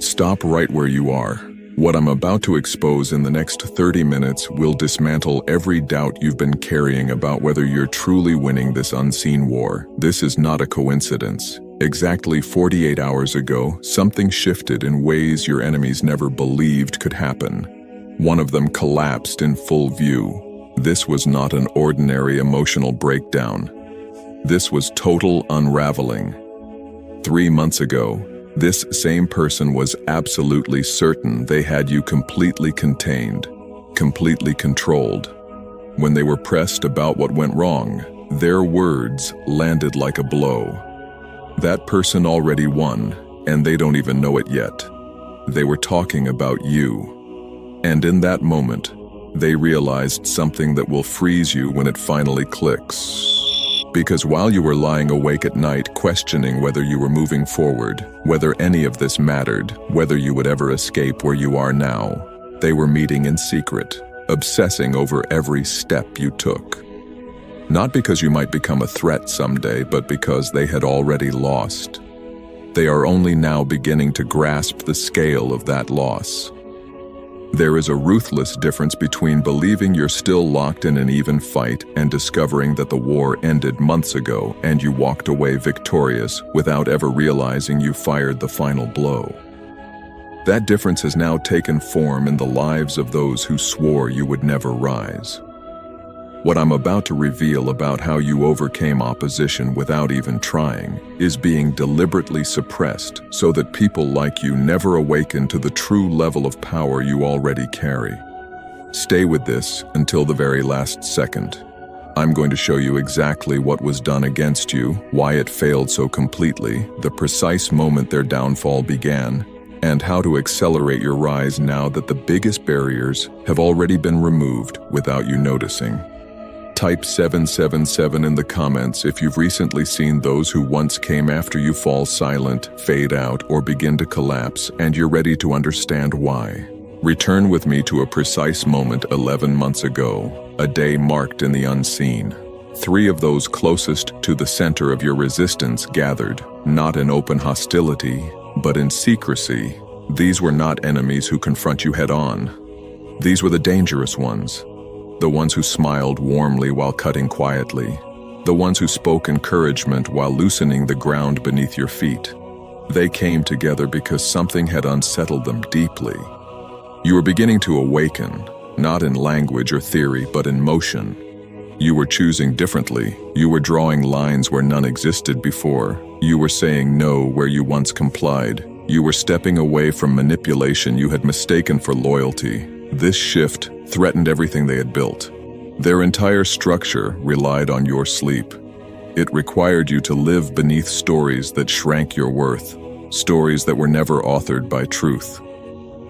Stop right where you are. What I'm about to expose in the next 30 minutes will dismantle every doubt you've been carrying about whether you're truly winning this unseen war. This is not a coincidence. Exactly 48 hours ago, something shifted in ways your enemies never believed could happen. One of them collapsed in full view. This was not an ordinary emotional breakdown. This was total unraveling. 3 months ago, this same person was absolutely certain they had you completely contained, completely controlled. When they were pressed about what went wrong, their words landed like a blow. That person already won, and they don't even know it yet. They were talking about you. And in that moment, they realized something that will freeze you when it finally clicks. Because while you were lying awake at night questioning whether you were moving forward, whether any of this mattered, whether you would ever escape where you are now, they were meeting in secret, obsessing over every step you took. Not because you might become a threat someday, but because they had already lost. They are only now beginning to grasp the scale of that loss. There is a ruthless difference between believing you're still locked in an even fight and discovering that the war ended months ago and you walked away victorious without ever realizing you fired the final blow. That difference has now taken form in the lives of those who swore you would never rise. What I'm about to reveal about how you overcame opposition without even trying is being deliberately suppressed so that people like you never awaken to the true level of power you already carry. Stay with this until the very last second. I'm going to show you exactly what was done against you, why it failed so completely, the precise moment their downfall began, and how to accelerate your rise now that the biggest barriers have already been removed without you noticing. Type 777 in the comments if you've recently seen those who once came after you fall silent, fade out, or begin to collapse, and you're ready to understand why. Return with me to a precise moment 11 months ago, a day marked in the unseen. 3 of those closest to the center of your resistance gathered, not in open hostility, but in secrecy. These were not enemies who confront you head-on. These were the dangerous ones. The ones who smiled warmly while cutting quietly. The ones who spoke encouragement while loosening the ground beneath your feet. They came together because something had unsettled them deeply. You were beginning to awaken, not in language or theory, but in motion. You were choosing differently. You were drawing lines where none existed before. You were saying no where you once complied. You were stepping away from manipulation you had mistaken for loyalty. This shift threatened everything they had built. Their entire structure relied on your sleep. It required you to live beneath stories that shrank your worth, stories that were never authored by truth.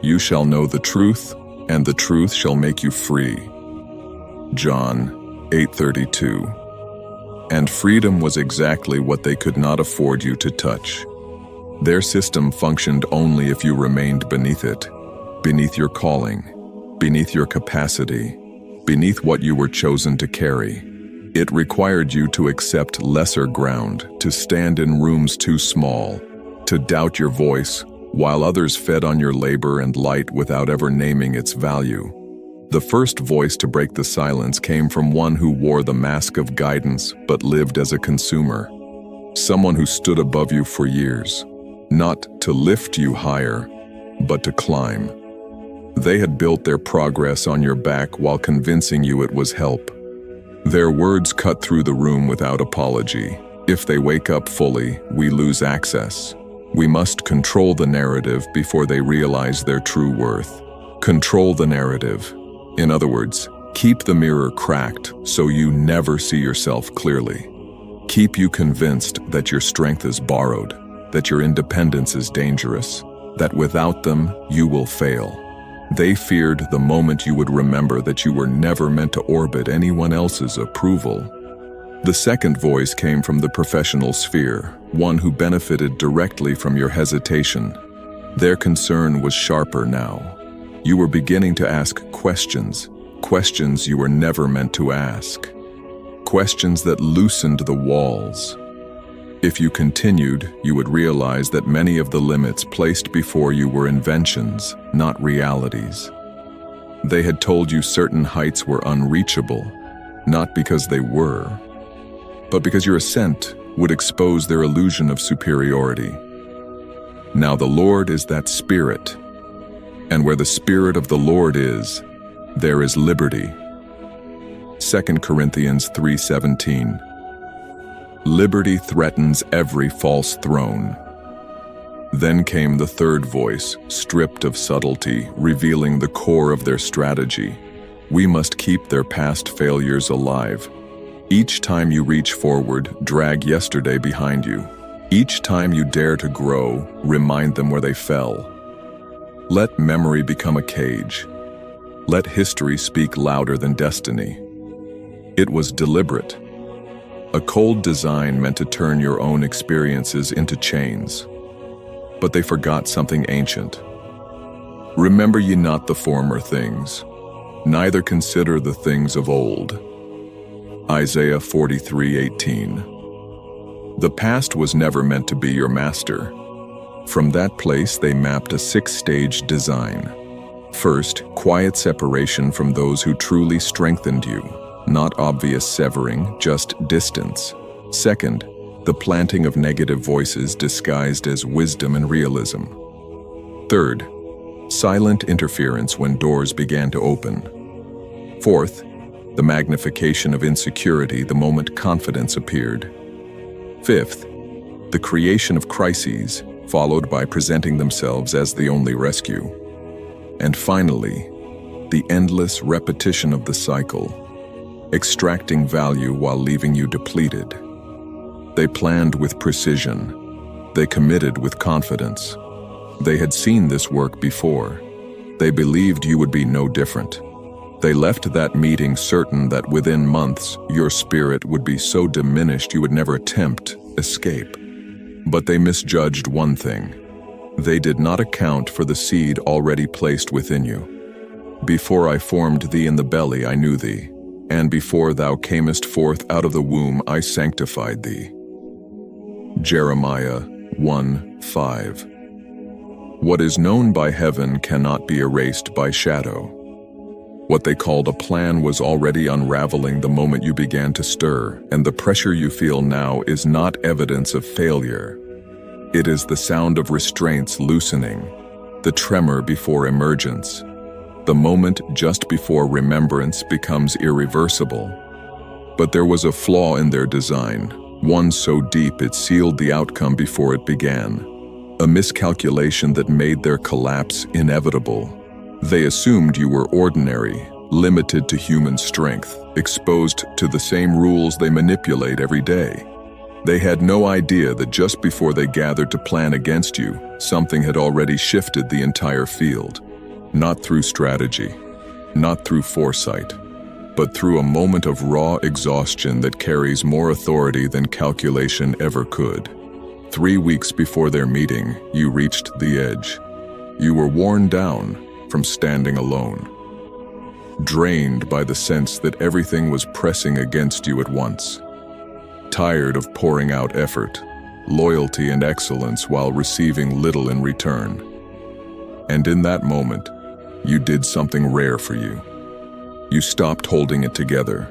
You shall know the truth, and the truth shall make you free. John 8:32. And freedom was exactly what they could not afford you to touch. Their system functioned only if you remained beneath it, beneath your calling, beneath your capacity, beneath what you were chosen to carry. It required you to accept lesser ground, to stand in rooms too small, to doubt your voice, while others fed on your labor and light without ever naming its value. The first voice to break the silence came from one who wore the mask of guidance but lived as a consumer. Someone who stood above you for years, not to lift you higher, but to climb. They had built their progress on your back while convincing you it was help. Their words cut through the room without apology. If they wake up fully, we lose access. We must control the narrative before they realize their true worth. Control the narrative. In other words, keep the mirror cracked so you never see yourself clearly. Keep you convinced that your strength is borrowed, that your independence is dangerous, that without them, you will fail. They feared the moment you would remember that you were never meant to orbit anyone else's approval. The second voice came from the professional sphere, one who benefited directly from your hesitation. Their concern was sharper now. You were beginning to ask questions, questions you were never meant to ask. Questions that loosened the walls. If you continued, you would realize that many of the limits placed before you were inventions, not realities. They had told you certain heights were unreachable, not because they were, but because your ascent would expose their illusion of superiority. Now the Lord is that Spirit, and where the Spirit of the Lord is, there is liberty. 2 Corinthians 3:17. Liberty threatens every false throne. Then came the third voice, stripped of subtlety, revealing the core of their strategy. We must keep their past failures alive. Each time you reach forward, drag yesterday behind you. Each time you dare to grow, remind them where they fell. Let memory become a cage. Let history speak louder than destiny. It was deliberate. A cold design meant to turn your own experiences into chains. But they forgot something ancient. Remember ye not the former things, neither consider the things of old. Isaiah 43:18. The past was never meant to be your master. From that place they mapped a 6-stage design. First, quiet separation from those who truly strengthened you. Not obvious severing, just distance. Second, the planting of negative voices disguised as wisdom and realism. Third, silent interference when doors began to open. Fourth, the magnification of insecurity the moment confidence appeared. Fifth, the creation of crises, followed by presenting themselves as the only rescue. And finally, the endless repetition of the cycle, extracting value while leaving you depleted. They planned with precision. They committed with confidence. They had seen this work before. They believed you would be no different. They left that meeting certain that within months, your spirit would be so diminished you would never attempt escape. But they misjudged one thing. They did not account for the seed already placed within you. Before I formed thee in the belly, I knew thee. And before thou camest forth out of the womb, I sanctified thee. Jeremiah 1:5. What is known by heaven cannot be erased by shadow. What they called a plan was already unraveling the moment you began to stir, and the pressure you feel now is not evidence of failure. It is the sound of restraints loosening, the tremor before emergence. The moment just before remembrance becomes irreversible. But there was a flaw in their design, one so deep it sealed the outcome before it began. A miscalculation that made their collapse inevitable. They assumed you were ordinary, limited to human strength, exposed to the same rules they manipulate every day. They had no idea that just before they gathered to plan against you, something had already shifted the entire field. Not through strategy, not through foresight, but through a moment of raw exhaustion that carries more authority than calculation ever could. 3 weeks before their meeting, you reached the edge. You were worn down from standing alone, drained by the sense that everything was pressing against you at once, tired of pouring out effort, loyalty, and excellence while receiving little in return. And in that moment, you did something rare for you. You stopped holding it together.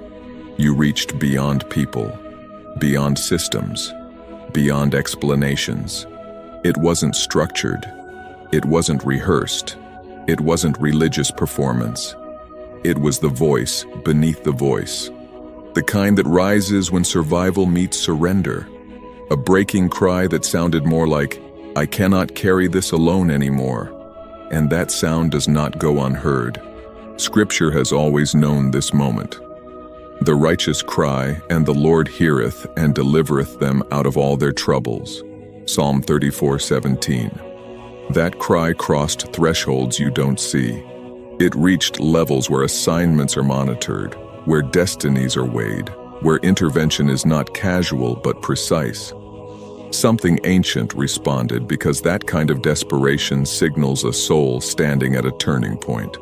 You reached beyond people, beyond systems, beyond explanations. It wasn't structured. It wasn't rehearsed. It wasn't religious performance. It was the voice beneath the voice. The kind that rises when survival meets surrender. A breaking cry that sounded more like, "I cannot carry this alone anymore." And that sound does not go unheard. Scripture has always known this moment. The righteous cry, and the Lord heareth and delivereth them out of all their troubles. Psalm 34:17. That cry crossed thresholds you don't see. It reached levels where assignments are monitored, where destinies are weighed, where intervention is not casual but precise. Something ancient responded because that kind of desperation signals a soul standing at a turning point.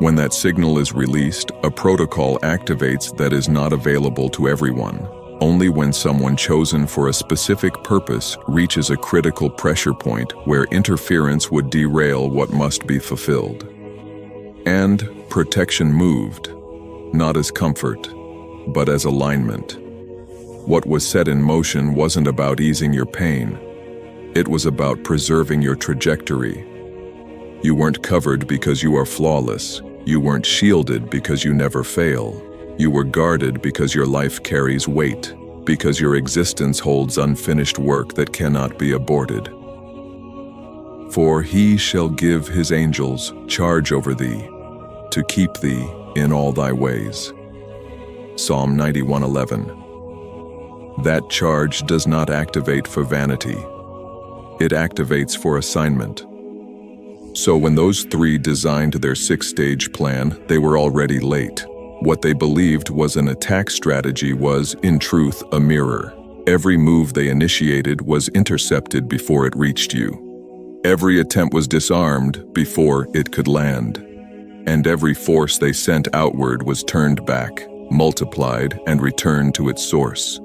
When that signal is released, a protocol activates that is not available to everyone. Only when someone chosen for a specific purpose reaches a critical pressure point where interference would derail what must be fulfilled. And protection moved, not as comfort, but as alignment. What was set in motion wasn't about easing your pain. It was about preserving your trajectory. You weren't covered because you are flawless. You weren't shielded because you never fail. You were guarded because your life carries weight, because your existence holds unfinished work that cannot be aborted. For he shall give his angels charge over thee, to keep thee in all thy ways. Psalm 91:11. That charge does not activate for vanity. It activates for assignment. So when those three designed their 6-stage plan, they were already late. What they believed was an attack strategy was, in truth, a mirror. Every move they initiated was intercepted before it reached you. Every attempt was disarmed before it could land. And every force they sent outward was turned back, multiplied, and returned to its source.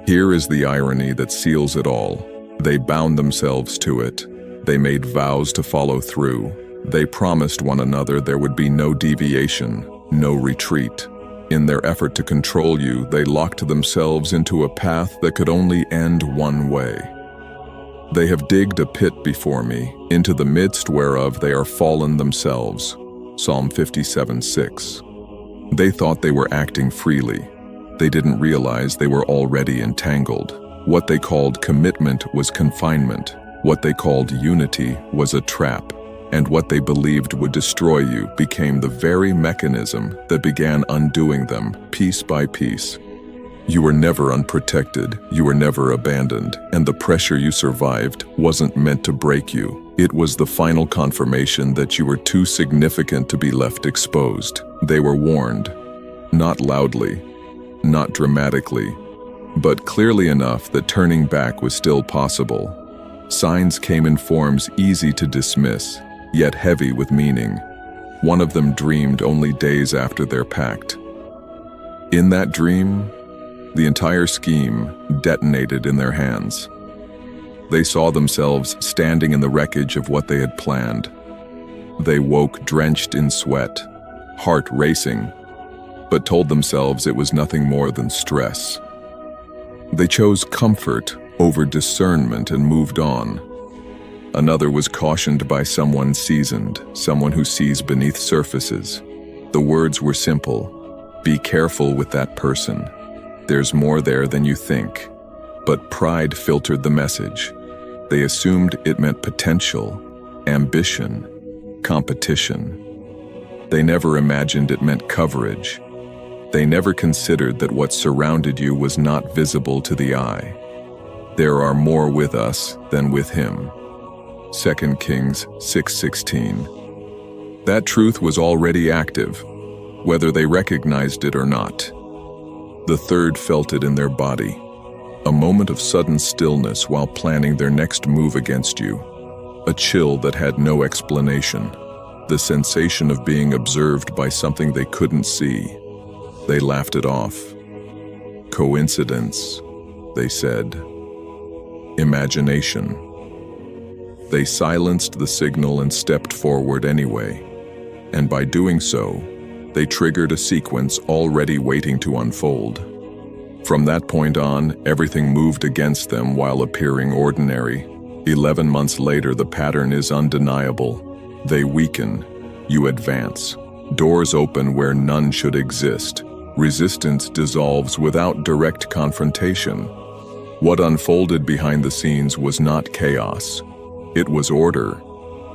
Here is the irony that seals it all. They bound themselves to it. They made vows to follow through. They promised one another there would be no deviation, no retreat. In their effort to control you, they locked themselves into a path that could only end one way. They have digged a pit before me, into the midst whereof they are fallen themselves. Psalm 57:6. They thought they were acting freely. They didn't realize they were already entangled. What they called commitment was confinement. What they called unity was a trap. And what they believed would destroy you became the very mechanism that began undoing them piece by piece. You were never unprotected, you were never abandoned, and the pressure you survived wasn't meant to break you. It was the final confirmation that you were too significant to be left exposed. They were warned, not loudly, not dramatically, but clearly enough that turning back was still possible. Signs came in forms easy to dismiss, yet heavy with meaning. One of them dreamed only days after their pact. In that dream, the entire scheme detonated in their hands. They saw themselves standing in the wreckage of what they had planned. They woke drenched in sweat, heart racing, but told themselves it was nothing more than stress. They chose comfort over discernment and moved on. Another was cautioned by someone seasoned, someone who sees beneath surfaces. The words were simple: be careful with that person. There's more there than you think. But pride filtered the message. They assumed it meant potential, ambition, competition. They never imagined it meant coverage. They never considered that what surrounded you was not visible to the eye. There are more with us than with him. 2 Kings 6:16. That truth was already active, whether they recognized it or not. The third felt it in their body, a moment of sudden stillness while planning their next move against you, a chill that had no explanation, the sensation of being observed by something they couldn't see. They laughed it off. Coincidence, they said. Imagination. They silenced the signal and stepped forward anyway, and by doing so, they triggered a sequence already waiting to unfold. From that point on, everything moved against them while appearing ordinary. 11 months later, the pattern is undeniable. They weaken, you advance. Doors open where none should exist. Resistance dissolves without direct confrontation. What unfolded behind the scenes was not chaos. It was order.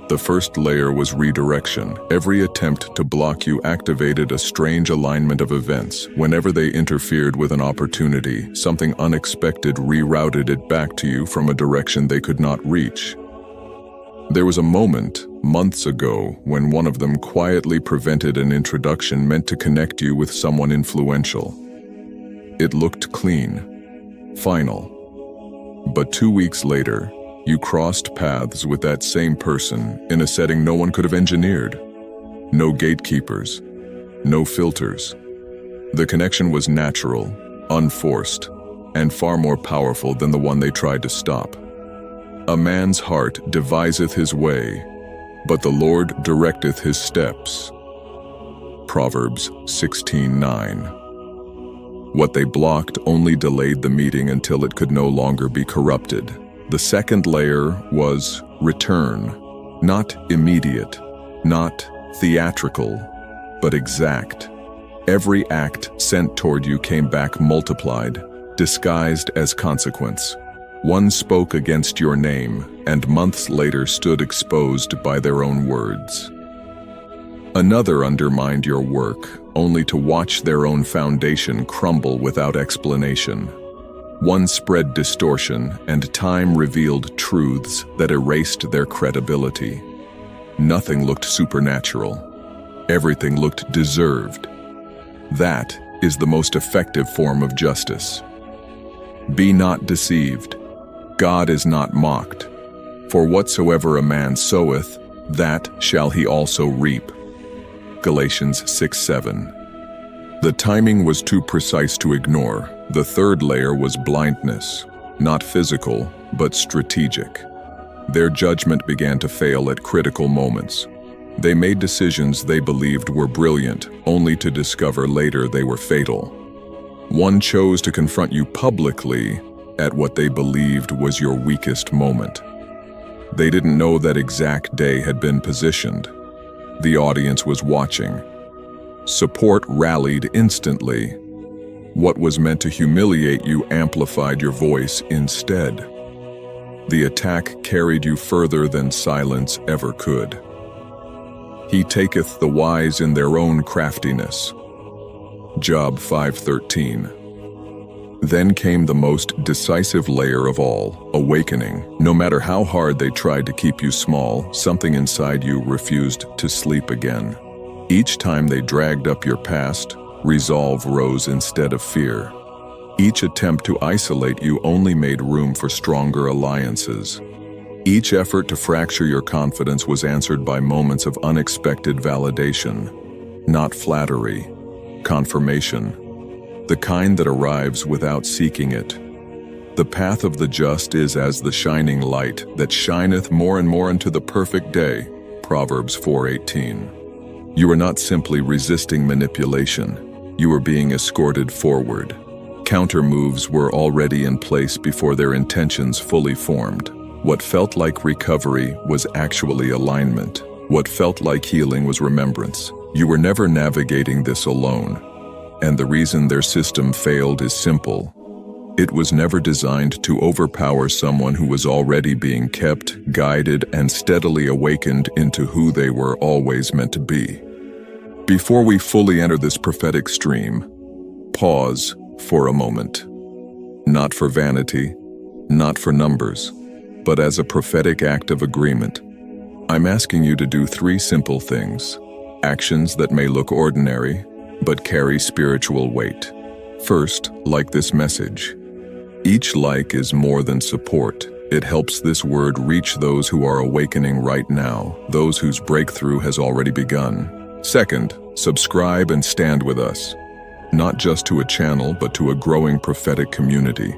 The first layer was redirection. Every attempt to block you activated a strange alignment of events. Whenever they interfered with an opportunity, something unexpected rerouted it back to you from a direction they could not reach. There was a moment, months ago, when one of them quietly prevented an introduction meant to connect you with someone influential. It looked clean, final. But 2 weeks later, you crossed paths with that same person in a setting no one could have engineered. No gatekeepers, no filters. The connection was natural, unforced, and far more powerful than the one they tried to stop. A man's heart deviseth his way, but the Lord directeth his steps. Proverbs 16:9. What they blocked only delayed the meeting until it could no longer be corrupted. The second layer was return, not immediate, not theatrical, but exact. Every act sent toward you came back multiplied, disguised as consequence. One spoke against your name, and months later stood exposed by their own words. Another undermined your work, only to watch their own foundation crumble without explanation. One spread distortion, and time revealed truths that erased their credibility. Nothing looked supernatural. Everything looked deserved. That is the most effective form of justice. Be not deceived. God is not mocked. For whatsoever a man soweth, that shall he also reap. Galatians 6:7. The timing was too precise to ignore. The third layer was blindness, not physical, but strategic. Their judgment began to fail at critical moments. They made decisions they believed were brilliant, only to discover later they were fatal. One chose to confront you publicly at what they believed was your weakest moment. They didn't know that exact day had been positioned. The audience was watching. Support rallied instantly. What was meant to humiliate you amplified your voice instead. The attack carried you further than silence ever could. He taketh the wise in their own craftiness. Job 5:13. Then came the most decisive layer of all, awakening. No matter how hard they tried to keep you small, something inside you refused to sleep again. Each time they dragged up your past, resolve rose instead of fear. Each attempt to isolate you only made room for stronger alliances. Each effort to fracture your confidence was answered by moments of unexpected validation. Not flattery, confirmation. The kind that arrives without seeking it. The path of the just is as the shining light that shineth more and more into the perfect day. Proverbs 4:18. You are not simply resisting manipulation. You are being escorted forward. Counter moves were already in place before their intentions fully formed. What felt like recovery was actually alignment. What felt like healing was remembrance. You were never navigating this alone. And the reason their system failed is simple. It was never designed to overpower someone who was already being kept, guided, and steadily awakened into who they were always meant to be. Before we fully enter this prophetic stream, pause for a moment. Not for vanity, not for numbers, but as a prophetic act of agreement. I'm asking you to do 3 simple things. Actions that may look ordinary, but carry spiritual weight. First, like this message. Each like is more than support. It helps this word reach those who are awakening right now, those whose breakthrough has already begun. Second, subscribe and stand with us. Not just to a channel, but to a growing prophetic community.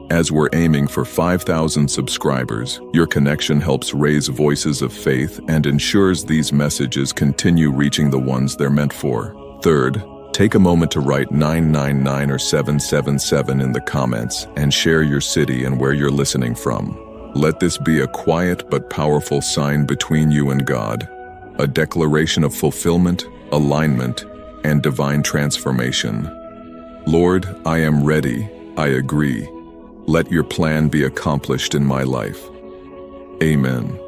As we're aiming for 5,000 subscribers, your connection helps raise voices of faith and ensures these messages continue reaching the ones they're meant for. Third, take a moment to write 999 or 777 in the comments and share your city and where you're listening from. Let this be a quiet but powerful sign between you and God, a declaration of fulfillment, alignment, and divine transformation. Lord, I am ready. I agree. Let your plan be accomplished in my life. Amen.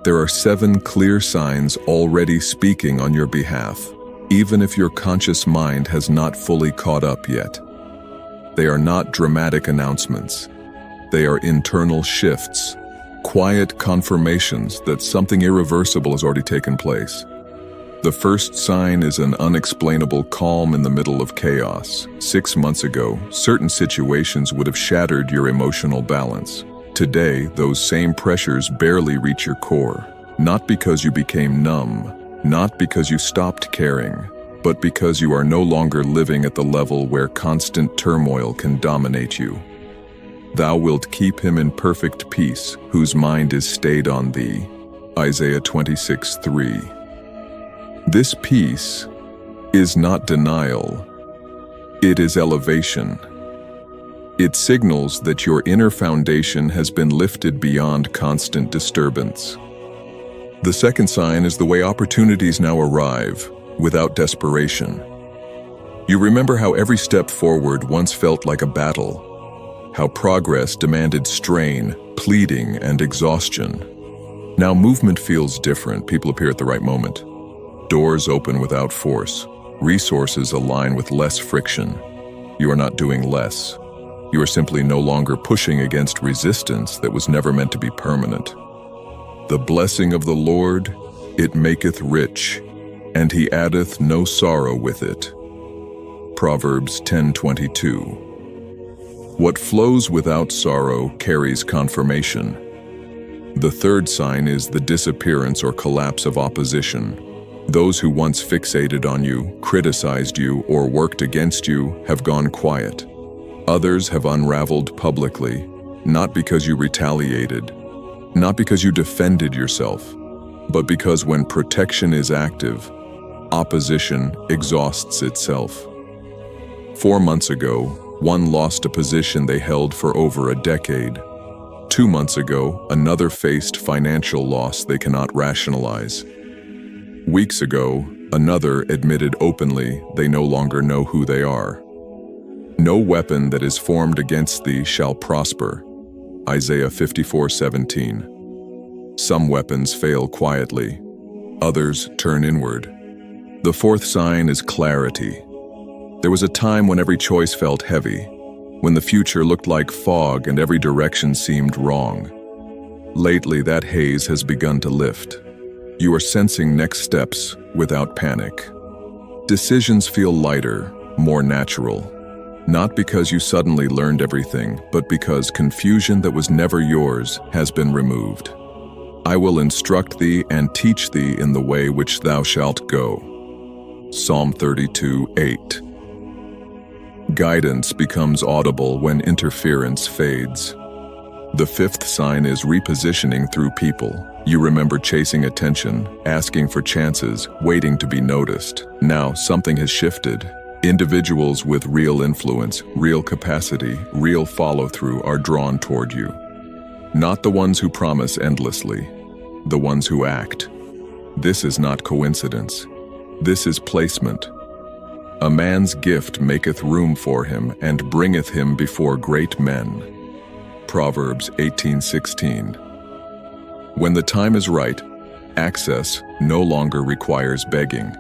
There are 7 clear signs already speaking on your behalf, even if your conscious mind has not fully caught up yet. They are not dramatic announcements. They are internal shifts, quiet confirmations that something irreversible has already taken place. The first sign is an unexplainable calm in the middle of chaos. 6 months ago, certain situations would have shattered your emotional balance. Today, those same pressures barely reach your core. Not because you became numb, not because you stopped caring, but because you are no longer living at the level where constant turmoil can dominate you. Thou wilt keep him in perfect peace, whose mind is stayed on thee. Isaiah 26:3. This peace is not denial, it is elevation. It signals that your inner foundation has been lifted beyond constant disturbance. The second sign is the way opportunities now arrive, without desperation. You remember how every step forward once felt like a battle, how progress demanded strain, pleading, and exhaustion. Now movement feels different. People appear at the right moment. Doors open without force. Resources align with less friction. You are not doing less. You are simply no longer pushing against resistance that was never meant to be permanent. The blessing of the Lord, it maketh rich, and he addeth no sorrow with it. Proverbs 10:22. What flows without sorrow carries confirmation. The third sign is the disappearance or collapse of opposition. Those who once fixated on you, criticized you, or worked against you have gone quiet. Others have unraveled publicly, not because you retaliated, not because you defended yourself, but because when protection is active, opposition exhausts itself. 4 months ago, one lost a position they held for over a decade. 2 months ago, another faced financial loss they cannot rationalize. Weeks ago, another admitted openly they no longer know who they are. No weapon that is formed against thee shall prosper. Isaiah 54:17. Some weapons fail quietly, others turn inward. The fourth sign is clarity. There was a time when every choice felt heavy, when the future looked like fog and every direction seemed wrong. Lately, that haze has begun to lift. You are sensing next steps without panic. Decisions feel lighter, more natural. Not because you suddenly learned everything, but because confusion that was never yours has been removed. I will instruct thee and teach thee in the way which thou shalt go. Psalm 32:8. Guidance becomes audible when interference fades. The fifth sign is repositioning through people. You remember chasing attention, asking for chances, waiting to be noticed. Now something has shifted. Individuals with real influence, real capacity, real follow-through are drawn toward you. Not the ones who promise endlessly, the ones who act. This is not coincidence. This is placement. A man's gift maketh room for him and bringeth him before great men. Proverbs 18:16. When the time is right, access no longer requires begging.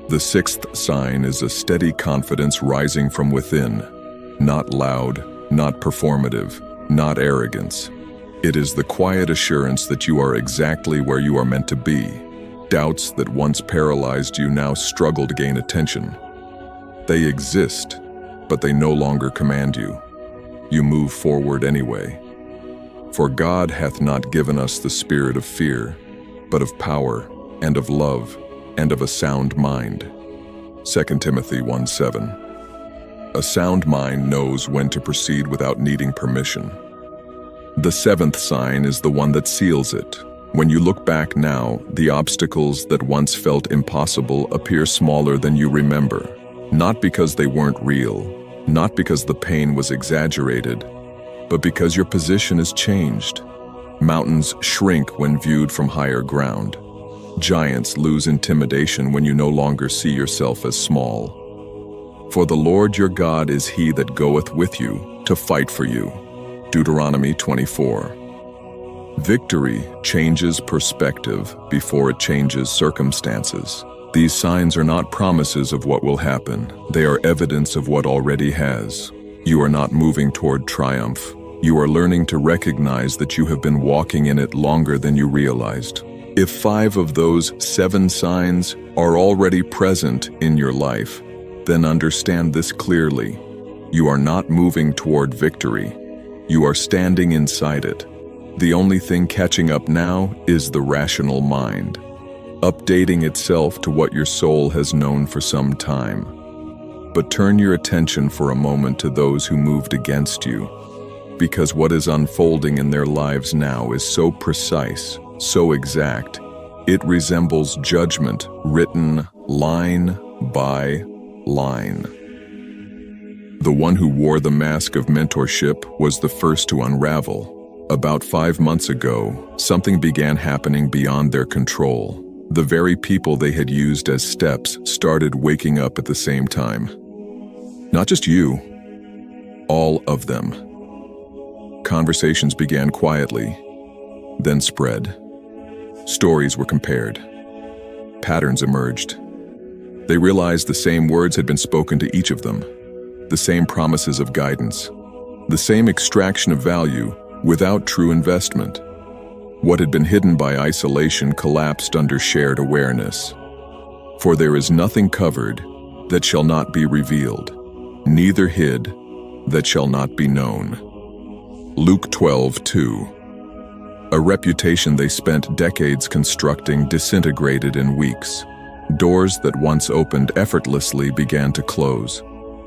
The sixth sign is a steady confidence rising from within, not loud, not performative, not arrogance. It is the quiet assurance that you are exactly where you are meant to be. Doubts that once paralyzed you now struggle to gain attention. They exist, but they no longer command you. You move forward anyway. For God hath not given us the spirit of fear, but of power, and of love, and of a sound mind. 2 Timothy 1:7. A sound mind knows when to proceed without needing permission. The seventh sign is the one that seals it. When you look back now, the obstacles that once felt impossible appear smaller than you remember. Not because they weren't real, not because the pain was exaggerated, but because your position has changed. Mountains shrink when viewed from higher ground. Giants lose intimidation when you no longer see yourself as small. For the Lord your God is he that goeth with you to fight for you. Deuteronomy 24. Victory changes perspective before it changes circumstances. These signs are not promises of what will happen. They are evidence of what already has. You are not moving toward triumph. You are learning to recognize that you have been walking in it longer than you realized. If 5 of those 7 signs are already present in your life, then understand this clearly. You are not moving toward victory. You are standing inside it. The only thing catching up now is the rational mind. updating itself to what your soul has known for some time. But turn your attention for a moment to those who moved against you, because what is unfolding in their lives now is so precise, so exact, it resembles judgment written line by line. The one who wore the mask of mentorship was the first to unravel. About 5 months ago, something began happening beyond their control. The very people they had used as steps started waking up at the same time. Not just you, all of them. Conversations began quietly, then spread. Stories were compared. Patterns emerged. They realized the same words had been spoken to each of them, the same promises of guidance, the same extraction of value without true investment. What had been hidden by isolation collapsed under shared awareness. For there is nothing covered that shall not be revealed, neither hid that shall not be known. Luke 12:2. A reputation they spent decades constructing disintegrated in weeks. Doors that once opened effortlessly began to close.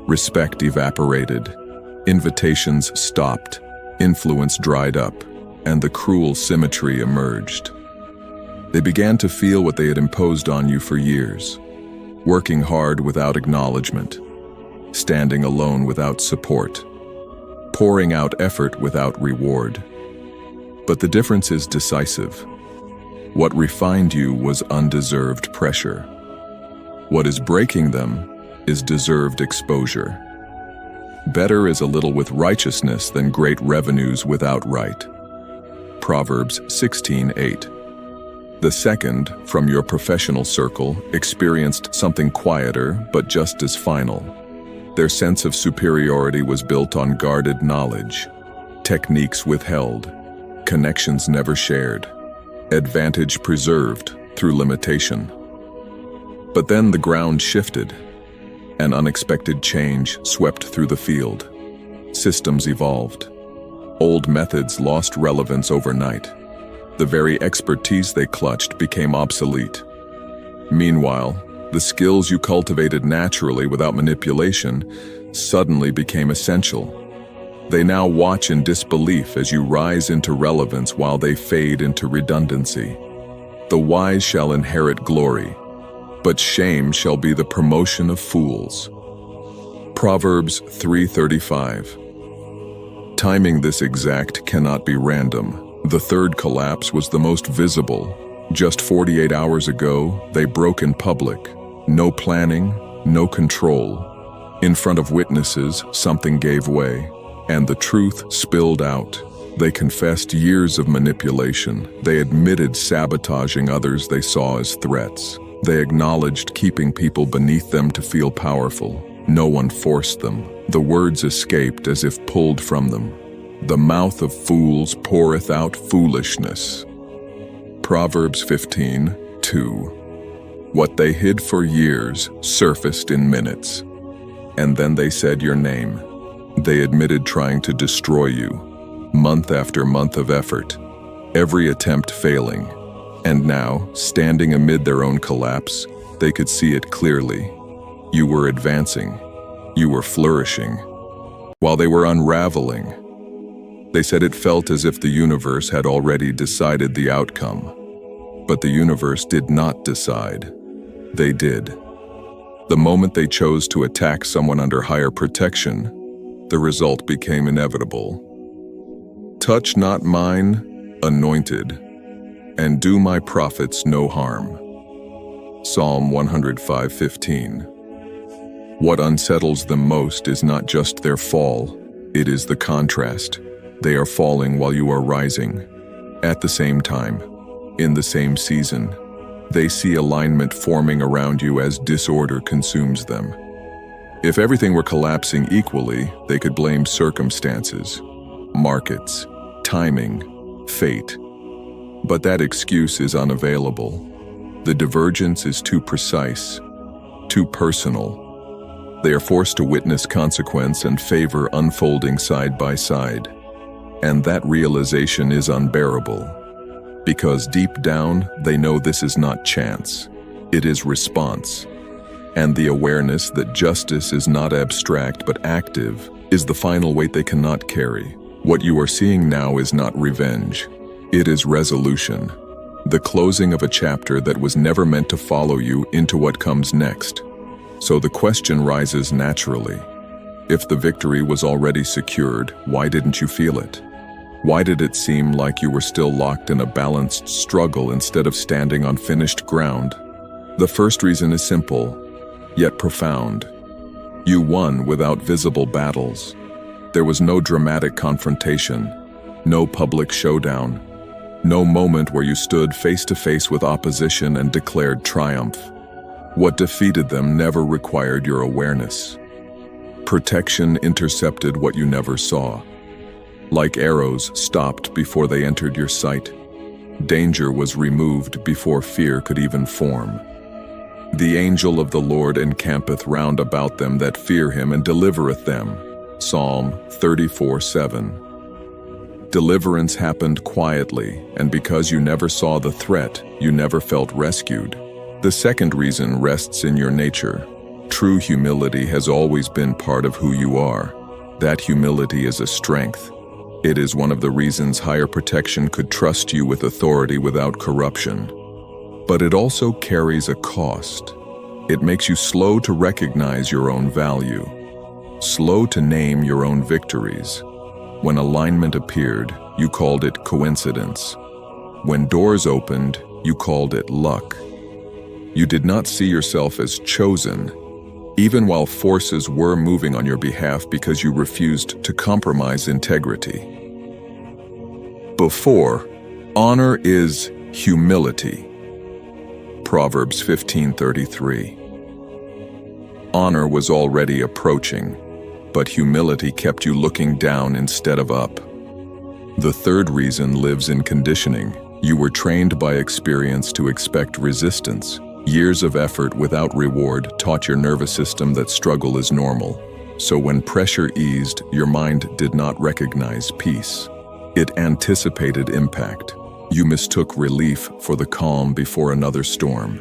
Respect evaporated. Invitations stopped. Influence dried up, and the cruel symmetry emerged. They began to feel what they had imposed on you for years, working hard without acknowledgement, standing alone without support, pouring out effort without reward. But the difference is decisive. What refined you was undeserved pressure. What is breaking them is deserved exposure. Better is a little with righteousness than great revenues without right. Proverbs 16:8. The second, from your professional circle, experienced something quieter but just as final. Their sense of superiority was built on guarded knowledge, techniques withheld, connections never shared, advantage preserved through limitation. But then the ground shifted. An unexpected change swept through the field. Systems evolved. Old methods lost relevance overnight. The very expertise they clutched became obsolete. Meanwhile, the skills you cultivated naturally without manipulation suddenly became essential. They now watch in disbelief as you rise into relevance while they fade into redundancy. The wise shall inherit glory, but shame shall be the promotion of fools. Proverbs 3:35. Timing this exact cannot be random. The third collapse was the most visible. Just 48 hours ago, they broke in public. No planning, no control. In front of witnesses, something gave way, and the truth spilled out. They confessed years of manipulation. They admitted sabotaging others they saw as threats. They acknowledged keeping people beneath them to feel powerful. No one forced them. The words escaped as if pulled from them. The mouth of fools poureth out foolishness. Proverbs 15:2. What they hid for years surfaced in minutes. And then they said your name. They admitted trying to destroy you. Month after month of effort. Every attempt failing. And now, standing amid their own collapse, they could see it clearly. You were advancing. You were flourishing. While they were unraveling, they said it felt as if the universe had already decided the outcome. But the universe did not decide. They did. The moment they chose to attack someone under higher protection, the result became inevitable. Touch not mine, anointed, and do my prophets no harm. Psalm 105:15. What unsettles them most is not just their fall, it is the contrast. They are falling while you are rising. At the same time, in the same season, they see alignment forming around you as disorder consumes them. If everything were collapsing equally, they could blame circumstances, markets, timing, fate. But that excuse is unavailable. The divergence is too precise, too personal. They are forced to witness consequence and favor unfolding side by side. And that realization is unbearable. Because deep down, they know this is not chance. It is response. And the awareness that justice is not abstract but active is the final weight they cannot carry. What you are seeing now is not revenge. It is resolution. The closing of a chapter that was never meant to follow you into what comes next. So the question rises naturally. If the victory was already secured, why didn't you feel it? Why did it seem like you were still locked in a balanced struggle instead of standing on finished ground? The first reason is simple, yet profound. You won without visible battles. There was no dramatic confrontation, no public showdown, no moment where you stood face to face with opposition and declared triumph. What defeated them never required your awareness. Protection intercepted what you never saw. Like arrows stopped before they entered your sight. Danger was removed before fear could even form. The angel of the Lord encampeth round about them that fear him and delivereth them. Psalm 34:7. Deliverance happened quietly, and because you never saw the threat, you never felt rescued. The second reason rests in your nature. True humility has always been part of who you are. That humility is a strength. It is one of the reasons higher protection could trust you with authority without corruption. But it also carries a cost. It makes you slow to recognize your own value, slow to name your own victories. When alignment appeared, you called it coincidence. When doors opened, you called it luck. You did not see yourself as chosen, even while forces were moving on your behalf because you refused to compromise integrity. Before, honor is humility. Proverbs 15:33. Honor was already approaching, but humility kept you looking down instead of up. The third reason lives in conditioning. You were trained by experience to expect resistance. Years of effort without reward taught your nervous system that struggle is normal. So when pressure eased, your mind did not recognize peace. It anticipated impact. You mistook relief for the calm before another storm.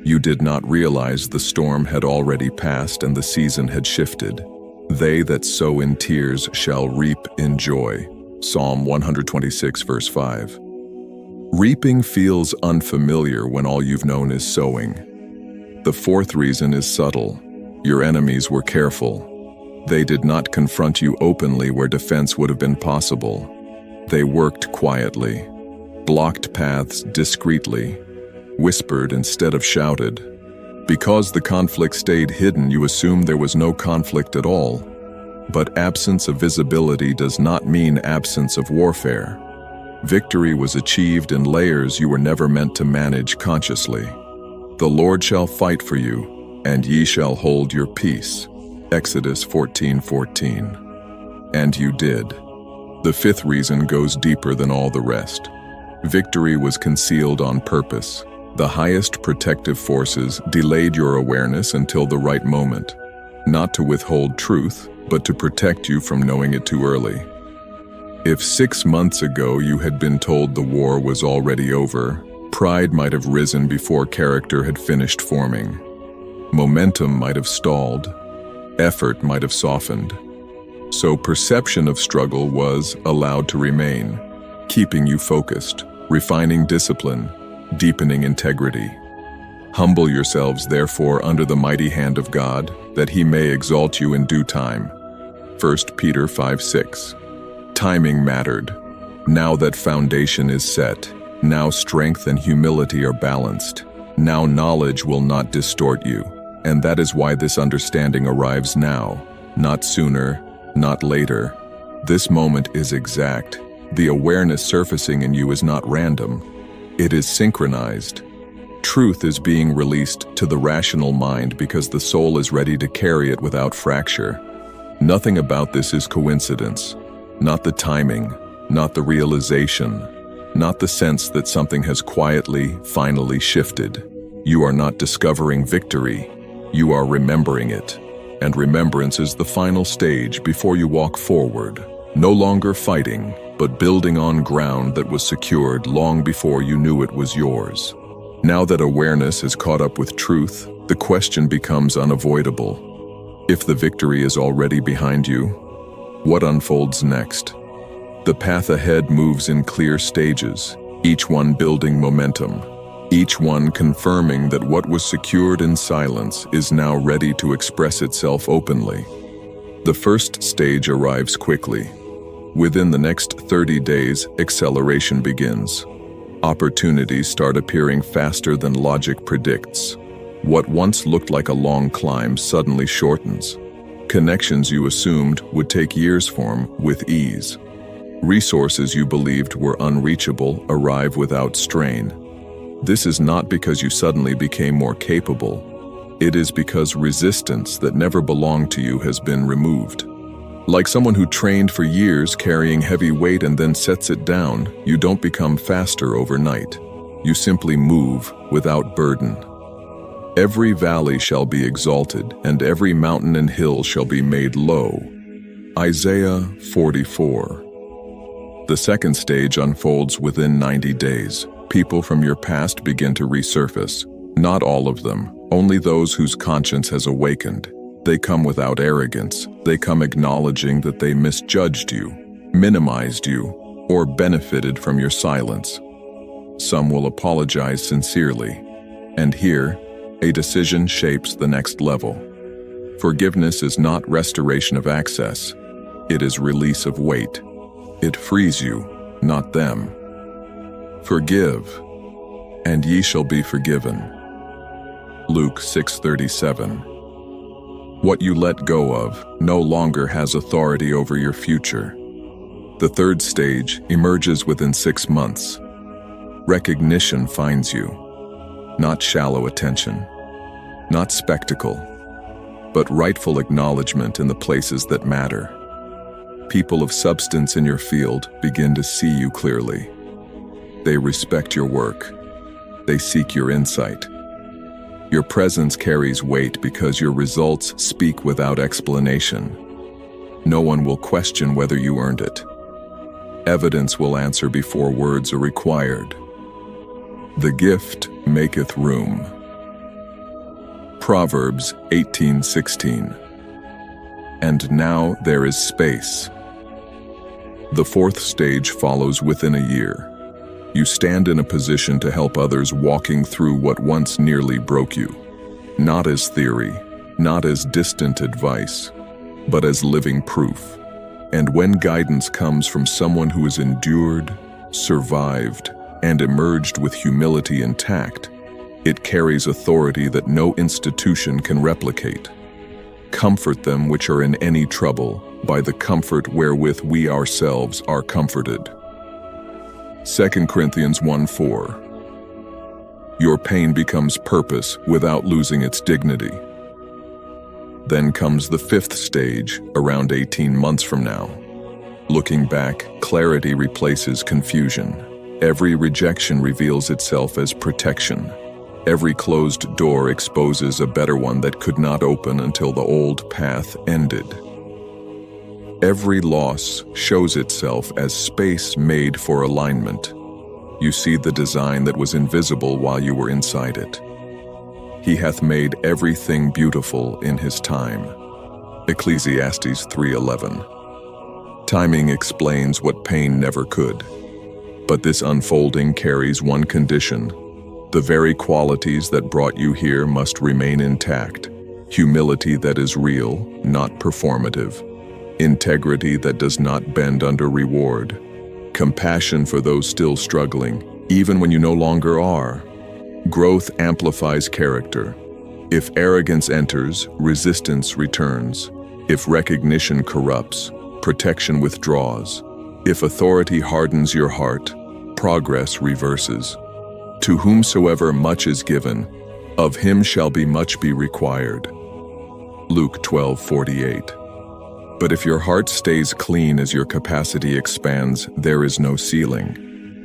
You did not realize the storm had already passed and the season had shifted. They that sow in tears shall reap in joy. Psalm 126 verse 5. Reaping feels unfamiliar when all you've known is sowing. The fourth reason is subtle. Your enemies were careful. They did not confront you openly where defense would have been possible. They worked quietly, blocked paths discreetly, whispered instead of shouted. Because the conflict stayed hidden, you assumed there was no conflict at all. But absence of visibility does not mean absence of warfare. Victory was achieved in layers you were never meant to manage consciously. The Lord shall fight for you, and ye shall hold your peace. Exodus 14:14. And you did. The fifth reason goes deeper than all the rest. Victory was concealed on purpose. The highest protective forces delayed your awareness until the right moment, not to withhold truth, but to protect you from knowing it too early. If 6 months ago you had been told the war was already over, pride might have risen before character had finished forming. Momentum might have stalled. Effort might have softened. So perception of struggle was allowed to remain, keeping you focused, refining discipline, deepening integrity. Humble yourselves, therefore, under the mighty hand of God, that he may exalt you in due time. 1 Peter 5:6. Timing mattered. Now that foundation is set, now strength and humility are balanced. Now knowledge will not distort you, and that is why this understanding arrives now, not sooner, not later. This moment is exact. The awareness surfacing in you is not random. It is synchronized. Truth is being released to the rational mind because the soul is ready to carry it without fracture. Nothing about this is coincidence. Not the timing, not the realization, not the sense that something has quietly, finally shifted. You are not discovering victory. You are remembering it. And remembrance is the final stage before you walk forward. No longer fighting, but building on ground that was secured long before you knew it was yours. Now that awareness has caught up with truth, the question becomes unavoidable. If the victory is already behind you, what unfolds next? The path ahead moves in clear stages, each one building momentum, each one confirming that what was secured in silence is now ready to express itself openly. The first stage arrives quickly. Within the next 30 days, acceleration begins. Opportunities start appearing faster than logic predicts. What once looked like a long climb suddenly shortens. Connections you assumed would take years form with ease. Resources you believed were unreachable arrive without strain. This is not because you suddenly became more capable. It is because resistance that never belonged to you has been removed. Like someone who trained for years carrying heavy weight and then sets it down, you don't become faster overnight. You simply move without burden. Every valley shall be exalted, and every mountain and hill shall be made low. Isaiah 44. The second stage unfolds within 90 days. People from your past begin to resurface. Not all of them, only those whose conscience has awakened. They come without arrogance. They come acknowledging that they misjudged you, minimized you, or benefited from your silence. Some will apologize sincerely. And here, a decision shapes the next level. Forgiveness is not restoration of access. It is release of weight. It frees you, not them. Forgive, and ye shall be forgiven. Luke 6:37. What you let go of no longer has authority over your future. The third stage emerges within 6 months. Recognition finds you, not shallow attention, not spectacle, but rightful acknowledgement in the places that matter. People of substance in your field begin to see you clearly. They respect your work. They seek your insight. Your presence carries weight because your results speak without explanation. No one will question whether you earned it. Evidence will answer before words are required. The gift maketh room. Proverbs 18:16. And now there is space. The fourth stage follows within a year. You stand in a position to help others walking through what once nearly broke you. Not as theory, not as distant advice, but as living proof. And when guidance comes from someone who has endured, survived, and emerged with humility intact, it carries authority that no institution can replicate. Comfort them which are in any trouble by the comfort wherewith we ourselves are comforted. 2 Corinthians 1:4. Your pain becomes purpose without losing its dignity. Then comes the fifth stage, around 18 months from now. Looking back, clarity replaces confusion. Every rejection reveals itself as protection. Every closed door exposes a better one that could not open until the old path ended. Every loss shows itself as space made for alignment. You see the design that was invisible while you were inside it. He hath made everything beautiful in his time. Ecclesiastes 3:11. Timing explains what pain never could. But this unfolding carries one condition. The very qualities that brought you here must remain intact. Humility that is real, not performative. Integrity that does not bend under reward. Compassion for those still struggling, even when you no longer are. Growth amplifies character. If arrogance enters, resistance returns. If recognition corrupts, protection withdraws. If authority hardens your heart, progress reverses. To whomsoever much is given, of him shall be much be required. Luke 12:48. But if your heart stays clean as your capacity expands, there is no ceiling.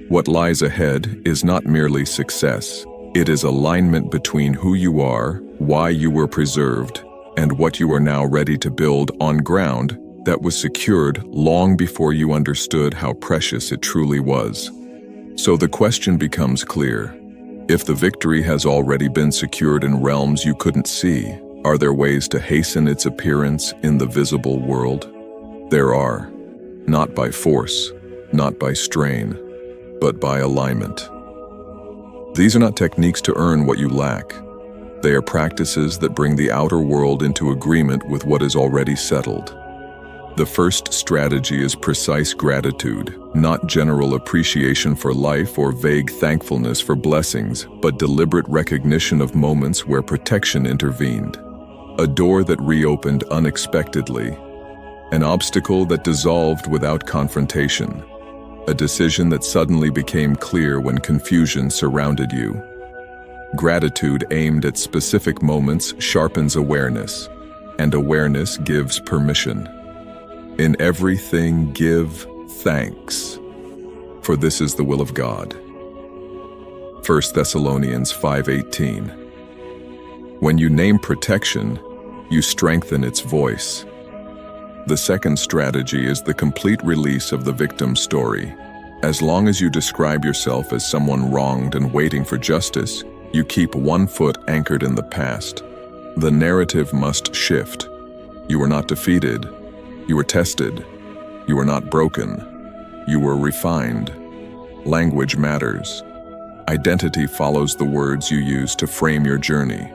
What lies ahead is not merely success. It is alignment between who you are, why you were preserved, and what you are now ready to build on ground that was secured long before you understood how precious it truly was. So the question becomes clear. If the victory has already been secured in realms you couldn't see, are there ways to hasten its appearance in the visible world? There are. Not by force, not by strain, but by alignment. These are not techniques to earn what you lack. They are practices that bring the outer world into agreement with what is already settled. The first strategy is precise gratitude, not general appreciation for life or vague thankfulness for blessings, but deliberate recognition of moments where protection intervened. A door that reopened unexpectedly, an obstacle that dissolved without confrontation, a decision that suddenly became clear when confusion surrounded you. Gratitude aimed at specific moments sharpens awareness, and awareness gives permission. In everything give thanks, for this is the will of God. 1 Thessalonians 5:18. When you name protection, you strengthen its voice. The second strategy is the complete release of the victim story. As long as you describe yourself as someone wronged and waiting for justice, you keep one foot anchored in the past. The narrative must shift. You were not defeated. You were tested. You were not broken. You were refined. Language matters. Identity follows the words you use to frame your journey.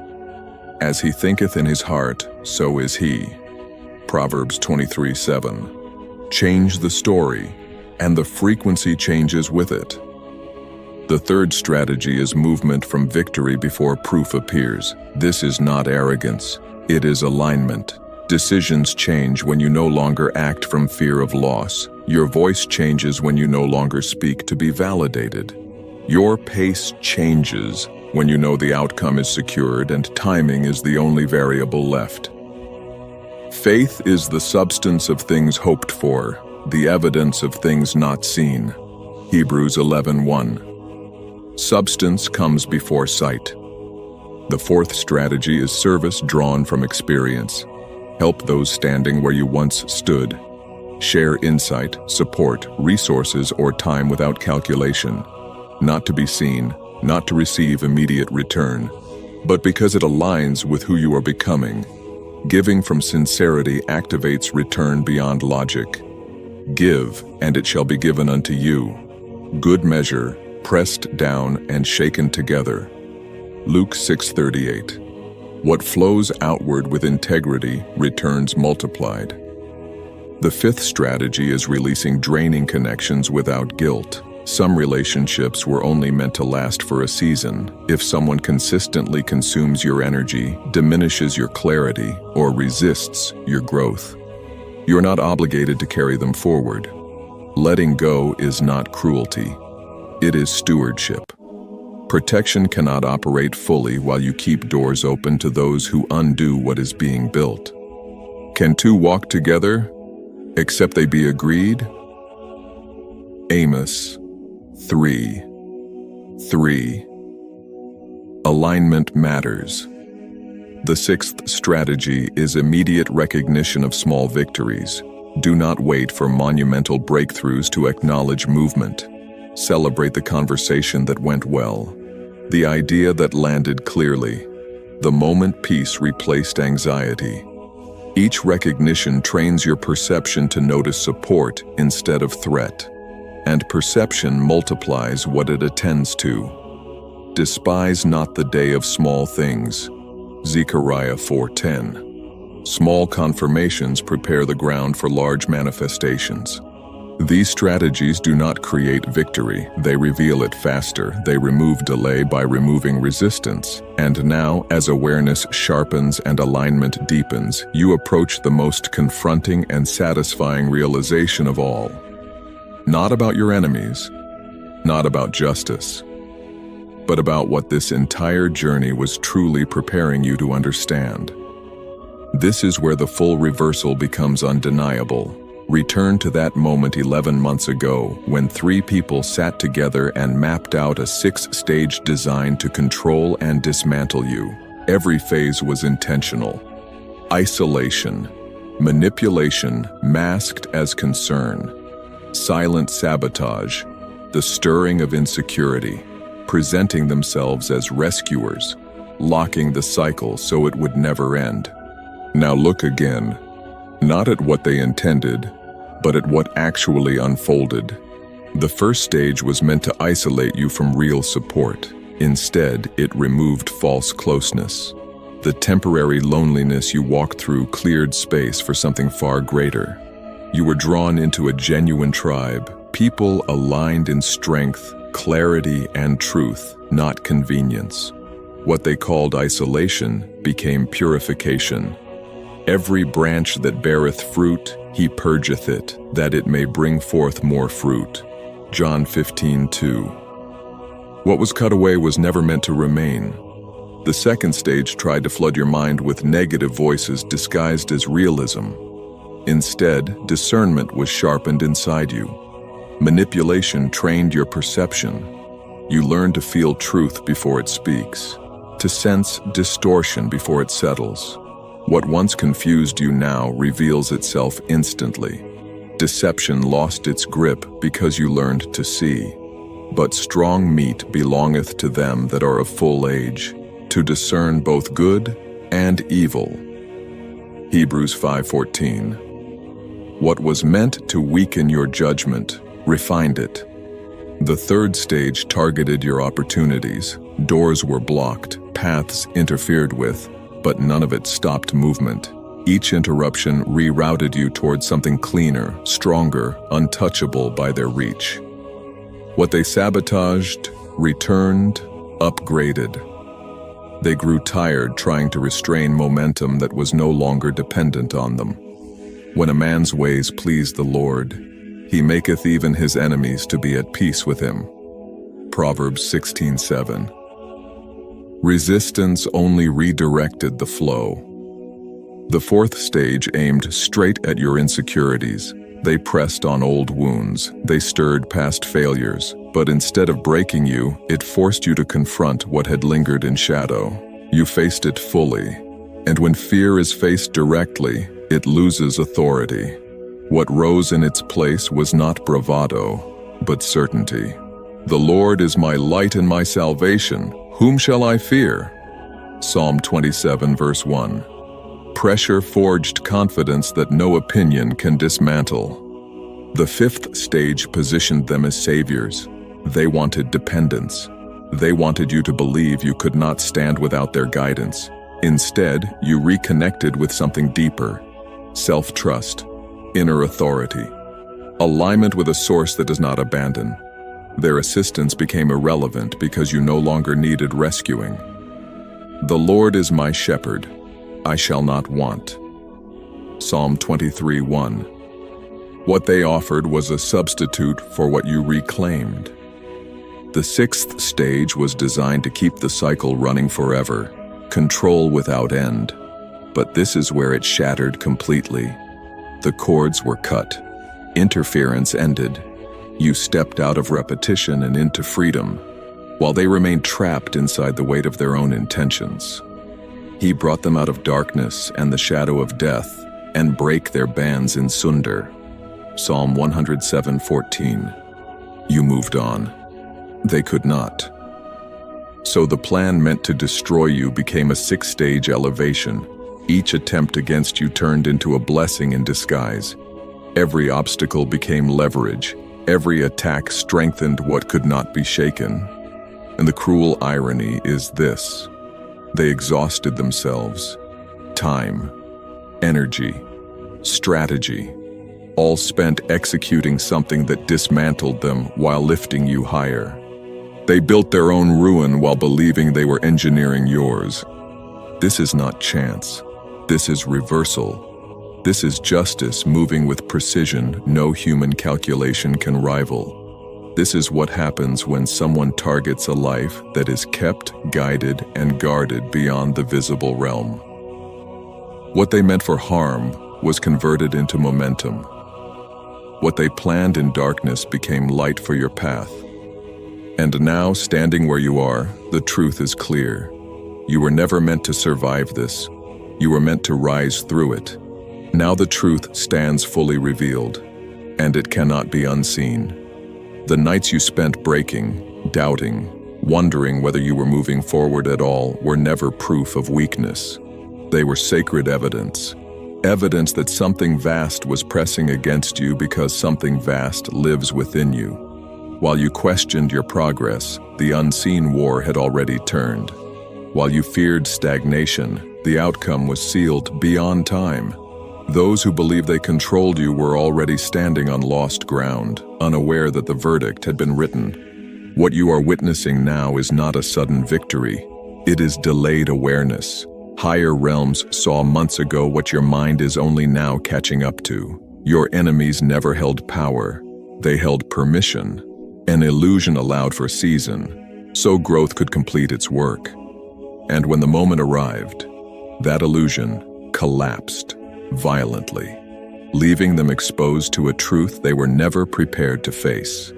As he thinketh in his heart, so is he. Proverbs 23:7. Change the story, and the frequency changes with it. The third strategy is movement from victory before proof appears. This is not arrogance. It is alignment. Decisions change when you no longer act from fear of loss. Your voice changes when you no longer speak to be validated. Your pace changes when you know the outcome is secured and timing is the only variable left. Faith is the substance of things hoped for, the evidence of things not seen. Hebrews 11:1. Substance comes before sight. The fourth strategy is service drawn from experience. Help those standing where you once stood. Share insight, support, resources, or time without calculation. Not to be seen, not to receive immediate return, but because it aligns with who you are becoming. Giving from sincerity activates return beyond logic. Give, and it shall be given unto you. Good measure, pressed down and shaken together. Luke 6:38. What flows outward with integrity returns multiplied. The fifth strategy is releasing draining connections without guilt. Some relationships were only meant to last for a season. If someone consistently consumes your energy, diminishes your clarity, or resists your growth, you're not obligated to carry them forward. Letting go is not cruelty. It is stewardship. Protection cannot operate fully while you keep doors open to those who undo what is being built. Can two walk together, except they be agreed? Amos 3:3. Alignment matters. The sixth strategy is immediate recognition of small victories. Do not wait for monumental breakthroughs to acknowledge movement. Celebrate the conversation that went well, the idea that landed clearly, the moment peace replaced anxiety. Each recognition trains your perception to notice support instead of threat, and perception multiplies what it attends to. Despise not the day of small things. Zechariah 4:10. Small confirmations prepare the ground for large manifestations. These strategies do not create victory, they reveal it faster. They remove delay by removing resistance. And now, as awareness sharpens and alignment deepens, you approach the most confronting and satisfying realization of all. Not about your enemies, not about justice, but about what this entire journey was truly preparing you to understand. This is where the full reversal becomes undeniable. Return to that moment 11 months ago when 3 people sat together and mapped out a 6-stage design to control and dismantle you. Every phase was intentional. Isolation, Manipulation masked as concern. Silent sabotage, the stirring of insecurity, presenting themselves as rescuers, locking the cycle so it would never end. Now look again, not at what they intended, but at what actually unfolded. The first stage was meant to isolate you from real support. Instead, it removed false closeness. The temporary loneliness you walked through cleared space for something far greater. You were drawn into a genuine tribe, people aligned in strength, clarity, and truth, not convenience. What they called isolation became purification. Every branch that beareth fruit, he purgeth it, that it may bring forth more fruit. John 15:2. What was cut away was never meant to remain. The second stage tried to flood your mind with negative voices disguised as realism. Instead, discernment was sharpened inside you. Manipulation trained your perception. You learned to feel truth before it speaks, to sense distortion before it settles. What once confused you now reveals itself instantly. Deception lost its grip because you learned to see. But strong meat belongeth to them that are of full age, to discern both good and evil. Hebrews 5:14. What was meant to weaken your judgment refined it. The third stage targeted your opportunities. Doors were blocked, paths interfered with, but none of it stopped movement. Each interruption rerouted you towards something cleaner, stronger, untouchable by their reach. What they sabotaged, returned, upgraded. They grew tired trying to restrain momentum that was no longer dependent on them. When a man's ways please the Lord, he maketh even his enemies to be at peace with him. Proverbs 16:7. Resistance only redirected the flow. The fourth stage aimed straight at your insecurities. They pressed on old wounds, they stirred past failures, but instead of breaking you, it forced you to confront what had lingered in shadow. You faced it fully, and when fear is faced directly, it loses authority. What rose in its place was not bravado, but certainty. The Lord is my light and my salvation. Whom shall I fear? Psalm 27 verse 1. Pressure forged confidence that no opinion can dismantle. The fifth stage positioned them as saviors. They wanted dependence. They wanted you to believe you could not stand without their guidance. Instead, you reconnected with something deeper: self-trust, inner authority, alignment with a source that does not abandon. Their assistance became irrelevant because you no longer needed rescuing. The Lord is my shepherd, I shall not want. Psalm 23:1. What they offered was a substitute for what you reclaimed. The sixth stage was designed to keep the cycle running forever, control without end. But this is where it shattered completely. The cords were cut. Interference ended. You stepped out of repetition and into freedom, while they remained trapped inside the weight of their own intentions. He brought them out of darkness and the shadow of death, and brake their bands in sunder. Psalm 107:14. You moved on. They could not. So the plan meant to destroy you became a six-stage elevation. Each attempt against you turned into a blessing in disguise. Every obstacle became leverage. Every attack strengthened what could not be shaken. And the cruel irony is this: they exhausted themselves. Time, energy, strategy, all spent executing something that dismantled them while lifting you higher. They built their own ruin while believing they were engineering yours. This is not chance. This is reversal. This is justice moving with precision no human calculation can rival. This is what happens when someone targets a life that is kept, guided, and guarded beyond the visible realm. What they meant for harm was converted into momentum. What they planned in darkness became light for your path. And now, standing where you are, the truth is clear. You were never meant to survive this. You were meant to rise through it. Now the truth stands fully revealed, and it cannot be unseen. The nights you spent breaking, doubting, wondering whether you were moving forward at all were never proof of weakness. They were sacred evidence. Evidence that something vast was pressing against you because something vast lives within you. While you questioned your progress, the unseen war had already turned. While you feared stagnation, the outcome was sealed beyond time. Those who believed they controlled you were already standing on lost ground, unaware that the verdict had been written. What you are witnessing now is not a sudden victory. It is delayed awareness. Higher realms saw months ago what your mind is only now catching up to. Your enemies never held power. They held permission. An illusion allowed for season, so growth could complete its work. And when the moment arrived, that illusion collapsed violently, leaving them exposed to a truth they were never prepared to face.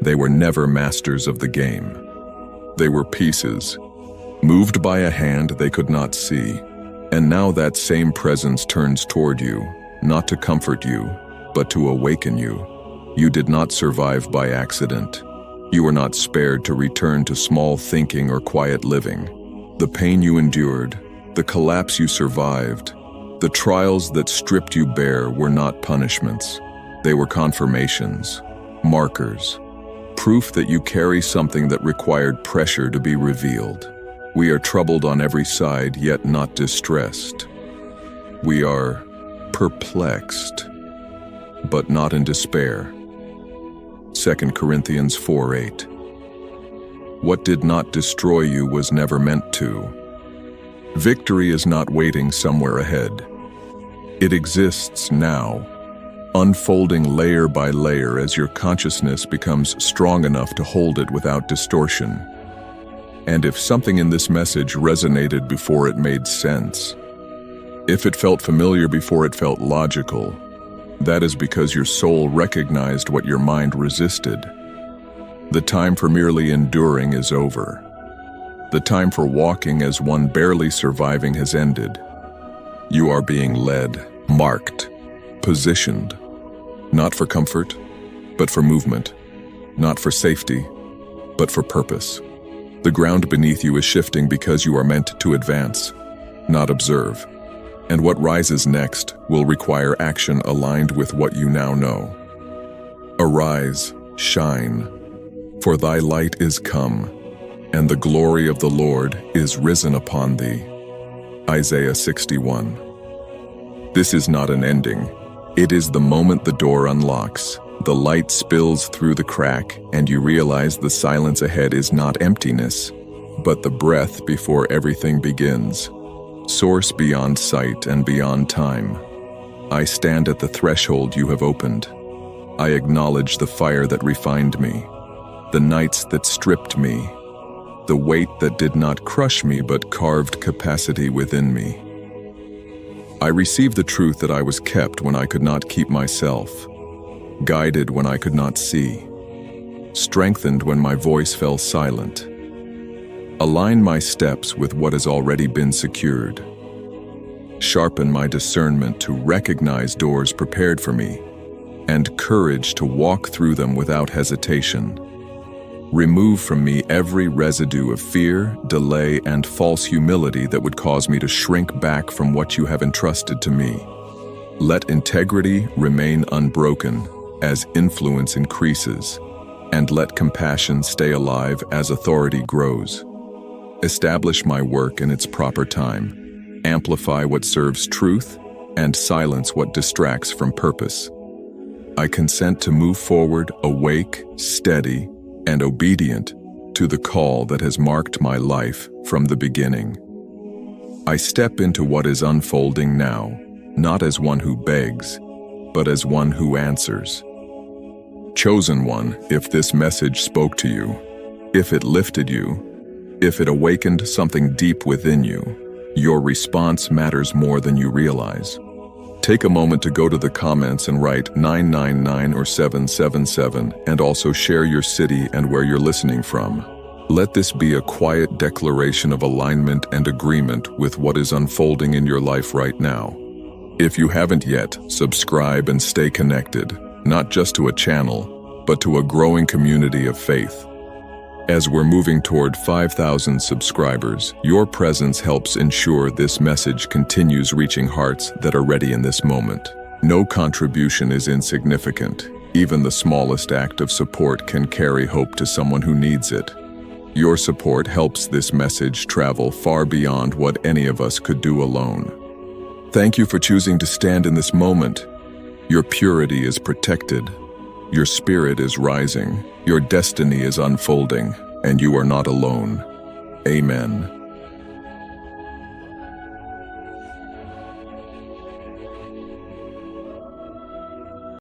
They were never masters of the game. They were pieces, moved by a hand they could not see. And now that same presence turns toward you, not to comfort you, but to awaken you. You did not survive by accident. You were not spared to return to small thinking or quiet living. The pain you endured, the collapse you survived, the trials that stripped you bare were not punishments. They were confirmations, markers, proof that you carry something that required pressure to be revealed. We are troubled on every side, yet not distressed. We are perplexed, but not in despair. 2 Corinthians 4:8. What did not destroy you was never meant to. Victory is not waiting somewhere ahead. It exists now, unfolding layer by layer as your consciousness becomes strong enough to hold it without distortion. And if something in this message resonated before it made sense, if it felt familiar before it felt logical, that is because your soul recognized what your mind resisted. The time for merely enduring is over. The time for walking as one barely surviving has ended. You are being led, marked, positioned, not for comfort, but for movement, not for safety, but for purpose. The ground beneath you is shifting because you are meant to advance, not observe. And what rises next will require action aligned with what you now know. Arise, shine, for thy light is come, and the glory of the Lord is risen upon thee. Isaiah 61. This is not an ending. It is the moment the door unlocks, the light spills through the crack, and you realize the silence ahead is not emptiness, but the breath before everything begins. Source beyond sight and beyond time. I stand at the threshold you have opened. I acknowledge the fire that refined me, the nights that stripped me, the weight that did not crush me but carved capacity within me. I receive the truth that I was kept when I could not keep myself, guided when I could not see, strengthened when my voice fell silent. Align my steps with what has already been secured. Sharpen my discernment to recognize doors prepared for me, and courage to walk through them without hesitation. Remove from me every residue of fear, delay, and false humility that would cause me to shrink back from what you have entrusted to me. Let integrity remain unbroken as influence increases, and let compassion stay alive as authority grows. Establish my work in its proper time. Amplify what serves truth, and silence what distracts from purpose. I consent to move forward, awake, steady, and obedient to the call that has marked my life from the beginning. I step into what is unfolding now, not as one who begs, but as one who answers. Chosen one, if this message spoke to you, if it lifted you, if it awakened something deep within you, your response matters more than you realize. Take a moment to go to the comments and write 999 or 777 and also share your city and where you're listening from. Let this be a quiet declaration of alignment and agreement with what is unfolding in your life right now. If you haven't yet, subscribe and stay connected, not just to a channel, but to a growing community of faith. As we're moving toward 5,000 subscribers, your presence helps ensure this message continues reaching hearts that are ready in this moment. No contribution is insignificant. Even the smallest act of support can carry hope to someone who needs it. Your support helps this message travel far beyond what any of us could do alone. Thank you for choosing to stand in this moment. Your purity is protected. Your spirit is rising. Your destiny is unfolding, and you are not alone. Amen.